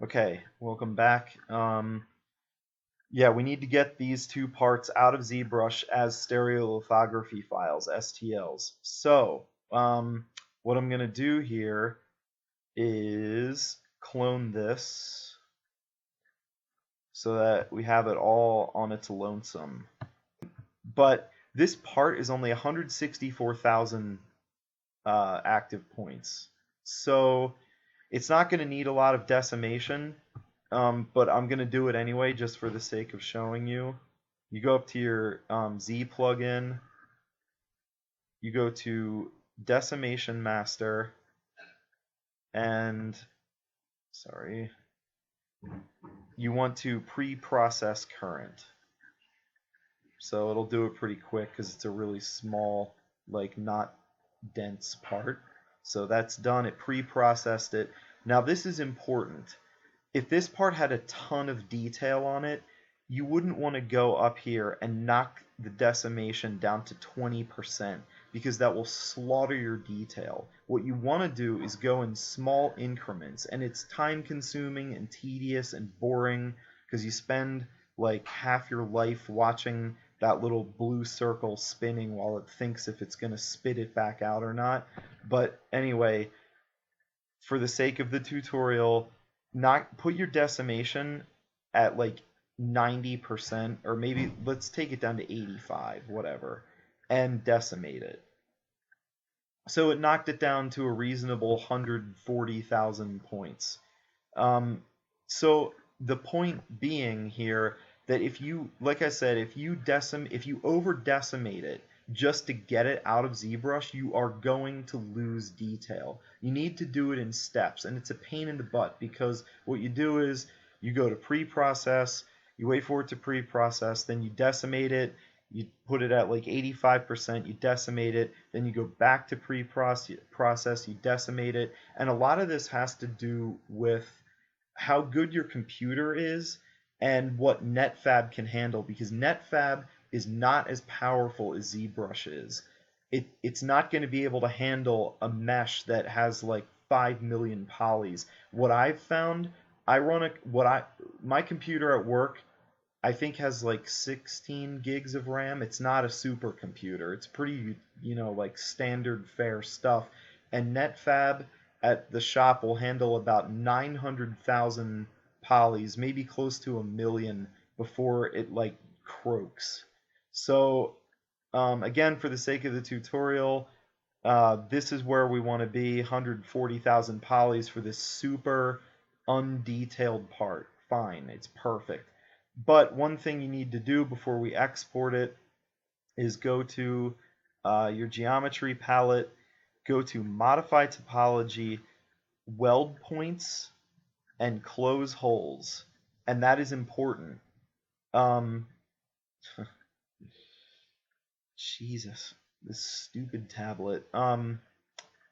Okay, welcome back. Yeah, we need to get these two parts out of ZBrush as stereolithography files, STLs. So, what I'm going to do here is clone this so that we have it all on its lonesome. But this part is only 164,000 active points. So it's not going to need a lot of decimation, but I'm going to do it anyway just for the sake of showing you. You go up to your Z plugin, you go to Decimation Master, and sorry, you want to pre-process current. So it'll do it pretty quick because it's a really small, like not dense part. So that's done. It pre-processed it. Now this is important. If this part had a ton of detail on it, you wouldn't want to go up here and knock the decimation down to 20% because that will slaughter your detail. What you want to do is go in small increments, and it's time consuming and tedious and boring because you spend like half your life watching that little blue circle spinning while it thinks if it's going to spit it back out or not. But anyway, for the sake of the tutorial, not put your decimation at like 90%, or maybe let's take it down to 85, whatever, and decimate it. So it knocked it down to a reasonable 140,000 points. So the point being here that if you, like I said, if you over decimate it just to get it out of ZBrush, you are going to lose detail. You need to do it in steps, and it's a pain in the butt because what you do is you go to pre-process, you wait for it to pre-process, then you decimate it, you put it at like 85%, you decimate it, then you go back to pre-process, you decimate it, and a lot of this has to do with how good your computer is and what Netfabb can handle, because Netfabb is not as powerful as ZBrush is. It's not going to be able to handle a mesh that has like 5 million polys. What I've found, my computer at work I think has like 16 gigs of RAM. It's not a supercomputer. It's pretty, like standard fare stuff. And Netfabb at the shop will handle about 900,000 polys, maybe close to a million before it like croaks. So again, for the sake of the tutorial, this is where we want to be, 140,000 polys for this super undetailed part. Fine, it's perfect. But one thing you need to do before we export it is go to your geometry palette, go to Modify Topology, Weld Points, and Close Holes. And that is important. Jesus, this stupid tablet.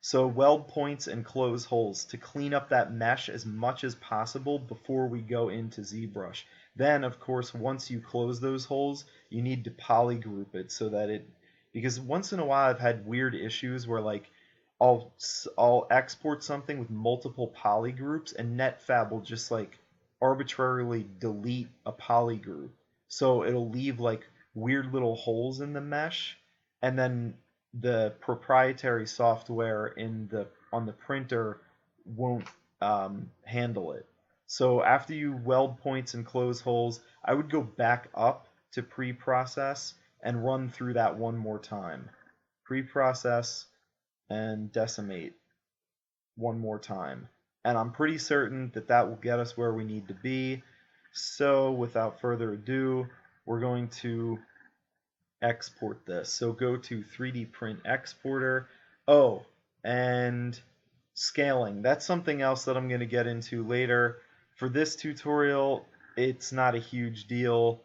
So weld points and close holes to clean up that mesh as much as possible before we go into ZBrush. Then, of course, once you close those holes, you need to polygroup it so that because once in a while I've had weird issues where like I'll export something with multiple polygroups and Netfabb will just like arbitrarily delete a polygroup. So it'll leave like weird little holes in the mesh, and then the proprietary software on the printer won't handle it. So after you weld points and close holes, I would go back up to pre-process and run through that one more time. Pre-process and decimate one more time. And I'm pretty certain that that will get us where we need to be. So without further ado, we're going to export this. So go to 3D Print Exporter. Oh, and scaling. That's something else that I'm going to get into later. For this tutorial, it's not a huge deal,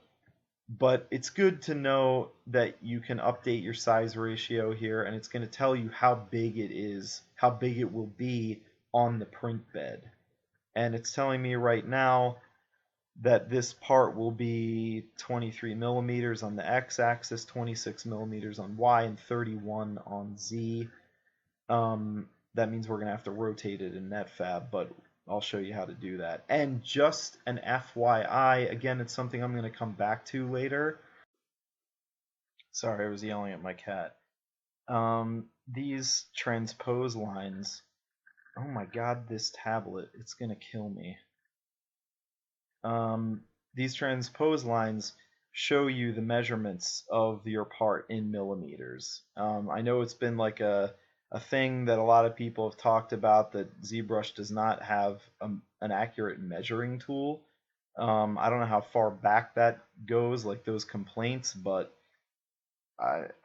but it's good to know that you can update your size ratio here, and it's going to tell you how big it is, how big it will be on the print bed. And it's telling me right now that this part will be 23 millimeters on the x-axis, 26 millimeters on y, and 31 on z. That means we're going to have to rotate it in Netfabb, but I'll show you how to do that. And just an FYI, again, it's something I'm going to come back to later. Sorry, I was yelling at my cat. These transpose lines, oh my god, this tablet, it's going to kill me. These transpose lines show you the measurements of your part in millimeters. I know it's been like a thing that a lot of people have talked about, that ZBrush does not have an accurate measuring tool. I don't know how far back that goes, like those complaints, but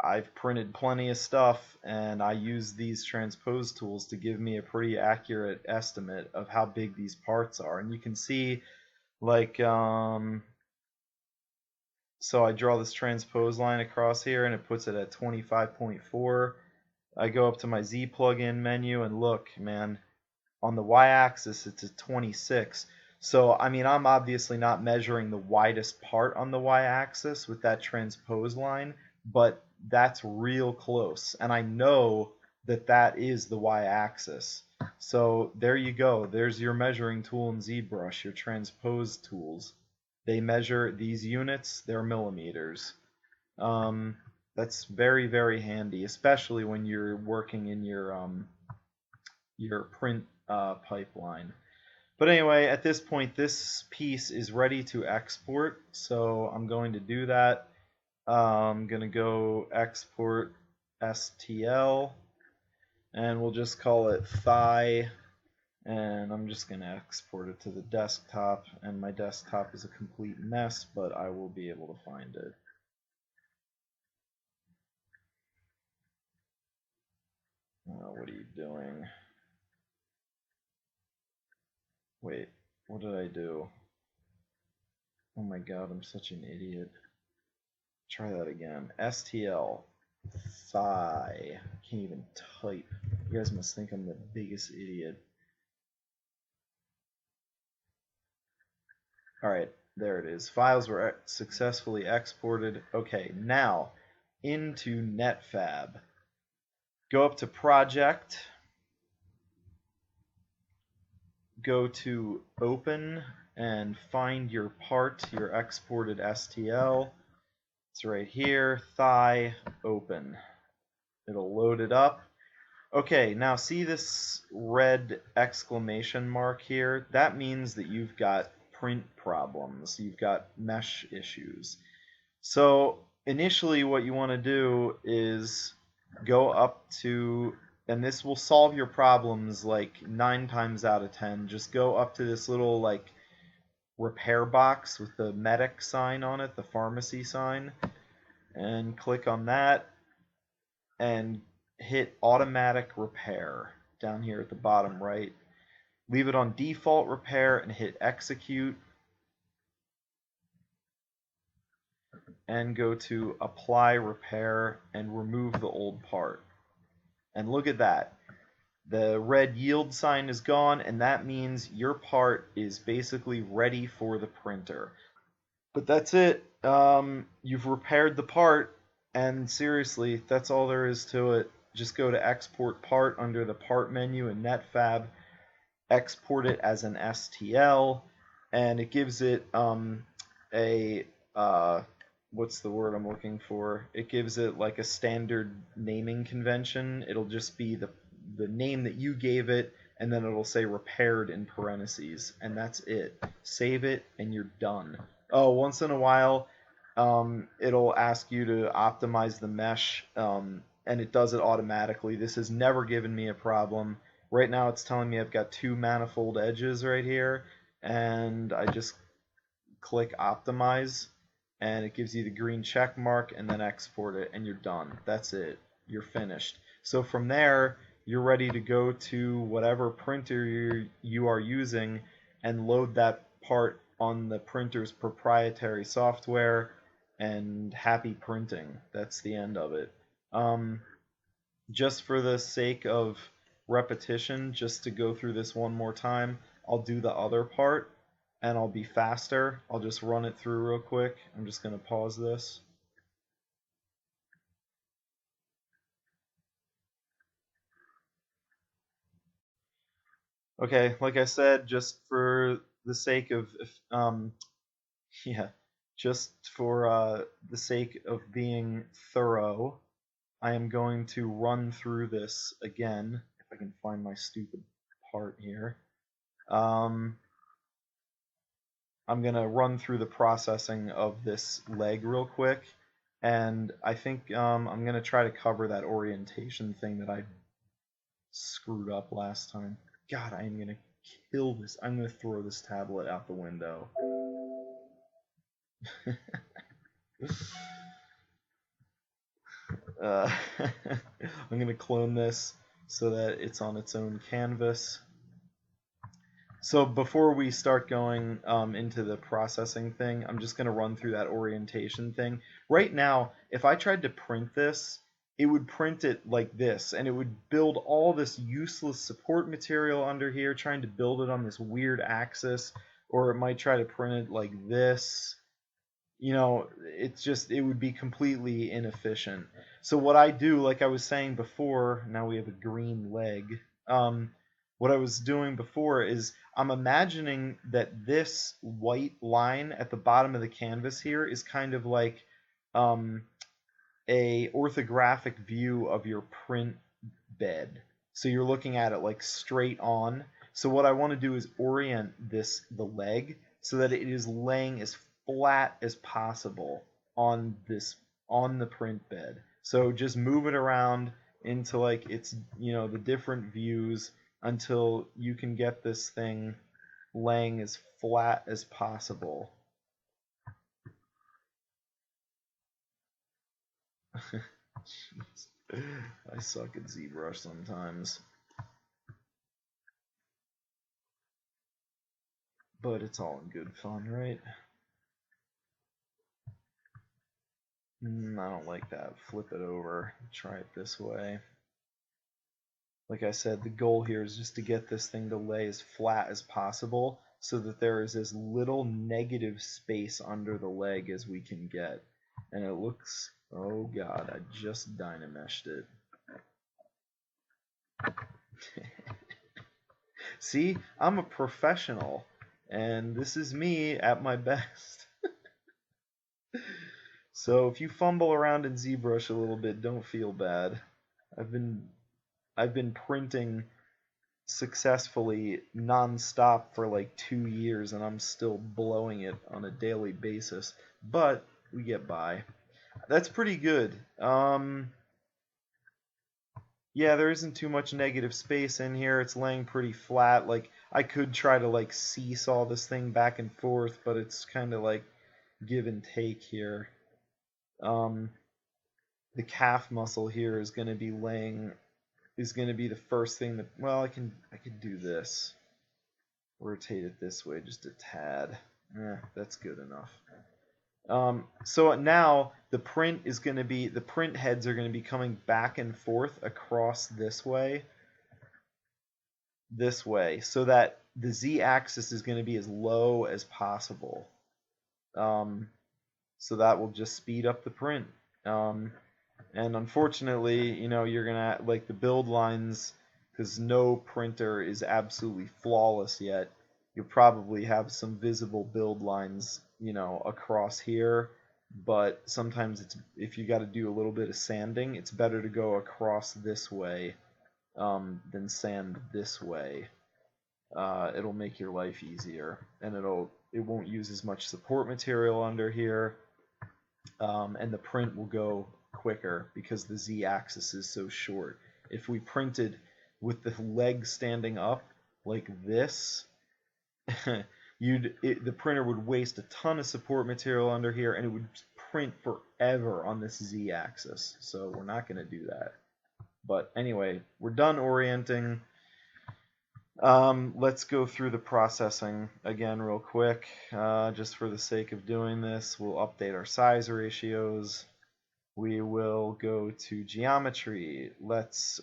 I've printed plenty of stuff, and I use these transpose tools to give me a pretty accurate estimate of how big these parts are. And you can see, like, so I draw this transpose line across here, and it puts it at 25.4. I go up to my Z plugin menu, and look, man, on the y-axis it's at 26. So, I mean, I'm obviously not measuring the widest part on the y-axis with that transpose line, but that's real close. And I know that that is the y-axis. So there you go. There's your measuring tool in ZBrush, your transpose tools. They measure these units, they're millimeters. That's very, very handy, especially when you're working in your print pipeline. But anyway, at this point, this piece is ready to export, so I'm going to do that. I'm going to go export STL, and we'll just call it thigh, and I'm just going to export it to the desktop, and my desktop is a complete mess, but I will be able to find it. What are you doing? Wait, what did I do? Oh my god, I'm such an idiot. Try that again. STL. Thigh. Can't even type. You guys must think I'm the biggest idiot. Alright, there it is. Files were successfully exported. Okay, now into Netfabb. Go up to Project. Go to Open and find your part, your exported STL. It's right here, thigh, open. It'll load it up. Okay, now see this red exclamation mark here? That means that you've got print problems. You've got mesh issues. So initially what you want to do is go up to, and this will solve your problems like 9 times out of 10. Just go up to this little like repair box with the medic sign on it, the pharmacy sign, and click on that and hit automatic repair down here at the bottom right. Leave it on default repair and hit execute, and go to apply repair and remove the old part. And look at that. The red yield sign is gone, and that means your part is basically ready for the printer. But that's it. You've repaired the part, and seriously, that's all there is to it. Just go to export part under the part menu in Netfabb, export it as an STL, and it gives it a what's the word I'm looking for? It gives it like a standard naming convention. It'll just be the name that you gave it, and then it'll say repaired in parentheses, and that's it. Save it, and you're done. Oh, once in a while, it'll ask you to optimize the mesh, and it does it automatically. This has never given me a problem. Right now it's telling me I've got 2 manifold edges right here, and I just click optimize, and it gives you the green check mark, and then export it, and you're done. That's it. You're finished. So from there, you're ready to go to whatever printer you are using and load that part on the printer's proprietary software, and happy printing. That's the end of it. Just for the sake of repetition, just to go through this one more time, I'll do the other part, and I'll be faster. I'll just run it through real quick. I'm just going to pause this. Okay, like I said, just for the sake of yeah, just for the sake of being thorough, I am going to run through this again, if I can find my stupid part here. Um, I'm going to run through the processing of this leg real quick, and I think I'm going to try to cover that orientation thing that I screwed up last time. God, I am going to kill this. I'm going to throw this tablet out the window. uh, I'm going to clone this so that it's on its own canvas. So before we start going into the processing thing, I'm just going to run through that orientation thing. Right now, if I tried to print this, it would print it like this, and it would build all this useless support material under here, trying to build it on this weird axis, or it might try to print it like this. It would be completely inefficient. So what I do, like I was saying before, now we have a green leg. What I was doing before is I'm imagining that this white line at the bottom of the canvas here is kind of like um, a orthographic view of your print bed. So you're looking at it like straight on. So what I want to do is orient the leg so that it is laying as flat as possible on the print bed. So just move it around into like it's the different views until you can get this thing laying as flat as possible. I suck at ZBrush sometimes. But it's all in good fun, right? I don't like that. Flip it over. Try it this way. Like I said, the goal here is just to get this thing to lay as flat as possible so that there is as little negative space under the leg as we can get. And it looks, oh god, I just dynameshed it. See, I'm a professional, and this is me at my best. So if you fumble around in ZBrush a little bit, don't feel bad. I've been printing successfully non-stop for like 2 years, and I'm still blowing it on a daily basis, but we get by. That's pretty good. Yeah, there isn't too much negative space in here. It's laying pretty flat. Like I could try to like seesaw this thing back and forth, but it's kind of like give and take here. Um, the calf muscle here is going to be the first thing that, well, I could do this. Rotate it this way just a tad. That's good enough. So now the print heads are going to be coming back and forth across this way, so that the z-axis is going to be as low as possible. So that will just speed up the print. And unfortunately, you're gonna like the build lines, because no printer is absolutely flawless yet. You'll probably have some visible build lines, across here. But sometimes if you got to do a little bit of sanding, it's better to go across this way than sand this way. It'll make your life easier, and it won't use as much support material under here. And the print will go quicker because the z-axis is so short. If we printed with the leg standing up like this, the printer would waste a ton of support material under here, and it would print forever on this z-axis. So we're not going to do that. But anyway, we're done orienting. Let's go through the processing again real quick. Just for the sake of doing this, we'll update our size ratios. We will go to geometry. Let's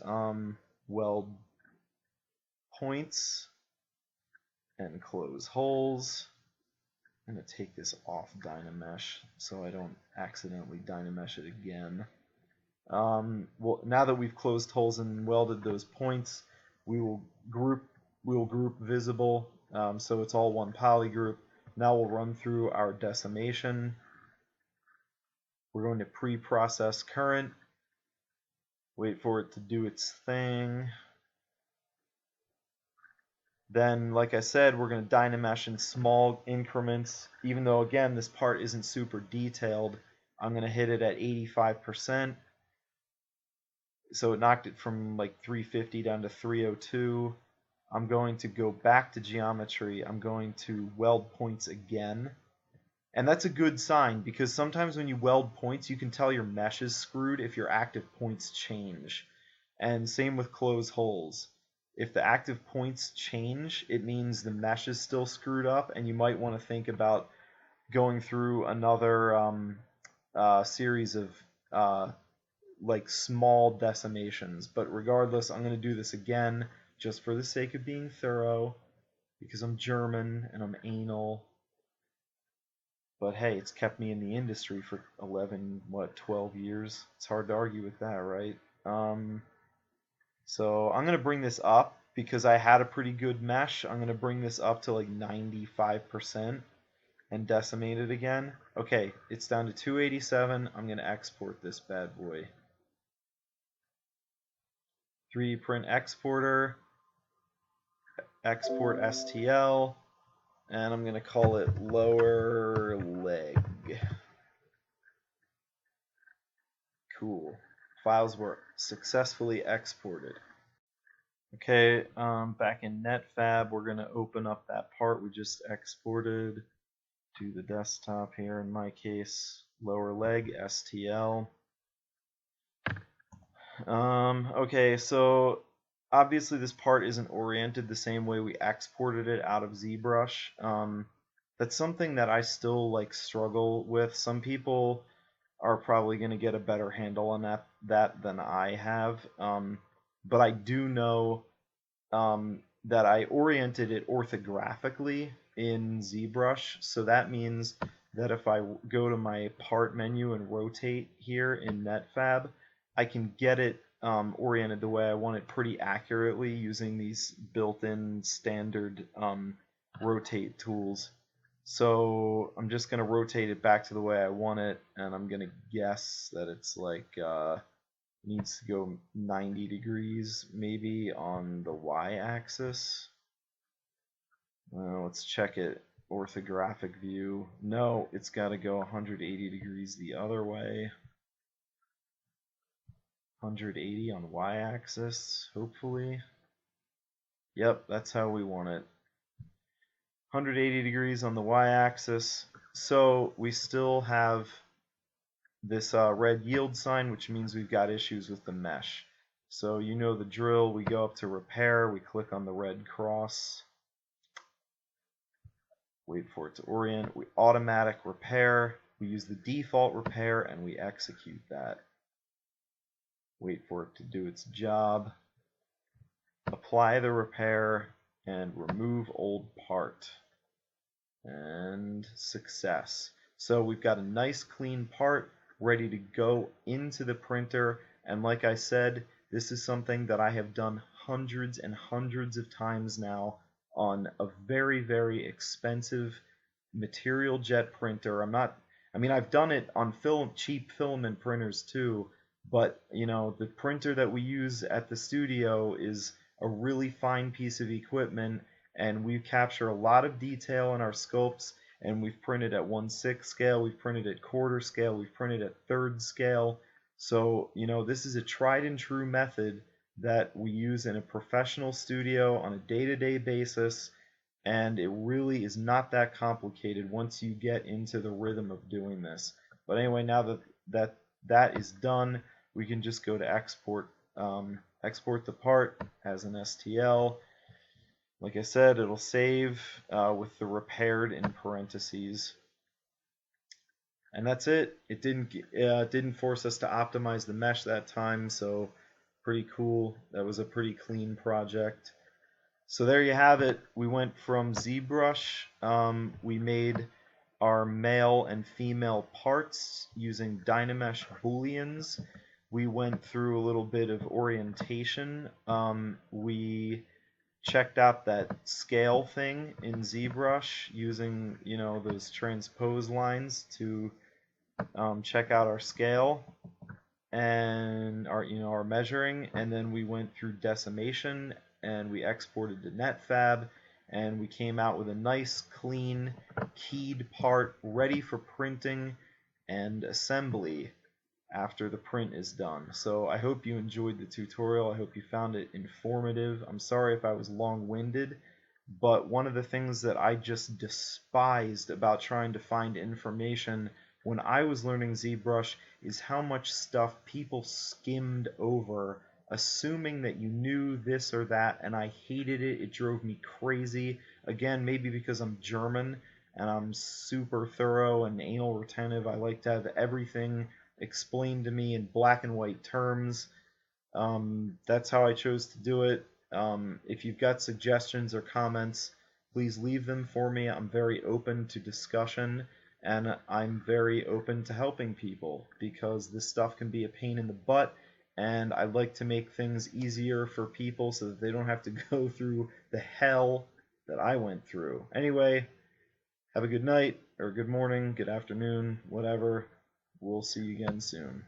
weld points and close holes. I'm going to take this off Dynamesh so I don't accidentally Dynamesh it again. Well, now that we've closed holes and welded those points, we will group we'll group visible, so it's all one poly group. Now we'll run through our decimation. We're going to pre-process current, wait for it to do its thing. Then, like I said, we're going to dynamesh in small increments. Even though, again, this part isn't super detailed, I'm going to hit it at 85%. So it knocked it from like 350 down to 302. I'm going to go back to geometry. I'm going to weld points again. And that's a good sign, because sometimes when you weld points, you can tell your mesh is screwed if your active points change. And same with close holes. If the active points change, it means the mesh is still screwed up, and you might want to think about going through another series of like small decimations. But regardless, I'm going to do this again just for the sake of being thorough, because I'm German and I'm anal. But hey, it's kept me in the industry for 12 years. It's hard to argue with that, right? So I'm going to bring this up because I had a pretty good mesh. I'm going to bring this up to like 95% and decimate it again. Okay, it's down to 287. I'm going to export this bad boy. 3D print exporter, export STL, and I'm going to call it lower leg. Cool. Files were successfully exported. Okay, back in Netfabb, we're going to open up that part we just exported to the desktop here. In my case, lower leg, STL. Okay, so obviously this part isn't oriented the same way we exported it out of ZBrush. That's something that I still like struggle with. Some people are probably going to get a better handle on that than I have. But I do know that I oriented it orthographically in ZBrush. So that means that if I go to my part menu and rotate here in Netfabb, I can get it oriented the way I want it pretty accurately using these built-in standard rotate tools. So I'm just going to rotate it back to the way I want it, and I'm going to guess that it's like needs to go 90 degrees maybe on the y-axis. Let's check it. Orthographic view. No, it's got to go 180 degrees the other way. 180 on y-axis, hopefully. Yep, that's how we want it. 180 degrees on the y-axis. So we still have this red yield sign, which means we've got issues with the mesh. So you know the drill. We go up to repair. We click on the red cross. Wait for it to orient. We automatic repair. We use the default repair and we execute that. Wait for it to do its job. Apply the repair and remove old part. And success. So we've got a nice clean part ready to go into the printer, and like I said, this is something that I have done hundreds and hundreds of times now on a very, very expensive material jet printer. I've done it on cheap filament printers too, but you know, the printer that we use at the studio is a really fine piece of equipment, and we capture a lot of detail in our sculpts, and we've printed at 1/6 scale, we've printed at quarter scale, we've printed at third scale. So, you know, this is a tried and true method that we use in a professional studio on a day-to-day basis, and it really is not that complicated once you get into the rhythm of doing this. But anyway, now that is done, we can just go to export, export the part as an STL. Like I said, it'll save with the repaired in parentheses. And that's it. It didn't force us to optimize the mesh that time, so pretty cool. That was a pretty clean project. So there you have it. We went from ZBrush. We made our male and female parts using Dynamesh booleans. We went through a little bit of orientation. We checked out that scale thing in ZBrush using, those transpose lines to check out our scale and our measuring, and then we went through decimation and we exported to Netfabb, and we came out with a nice clean keyed part ready for printing and assembly after the print is done. So I hope you enjoyed the tutorial. I hope you found it informative. I'm sorry if I was long-winded, but one of the things that I just despised about trying to find information when I was learning ZBrush is how much stuff people skimmed over, assuming that you knew this or that, and I hated it. It drove me crazy. Again, maybe because I'm German and I'm super thorough and anal retentive. I like to have everything explained to me in black and white terms. That's how I chose to do it. If you've got suggestions or comments, please leave them for me. I'm very open to discussion, and I'm very open to helping people because this stuff can be a pain in the butt, and I'd like to make things easier for people so that they don't have to go through the hell that I went through. Anyway, have a good night, or good morning, good afternoon, whatever. We'll see you again soon.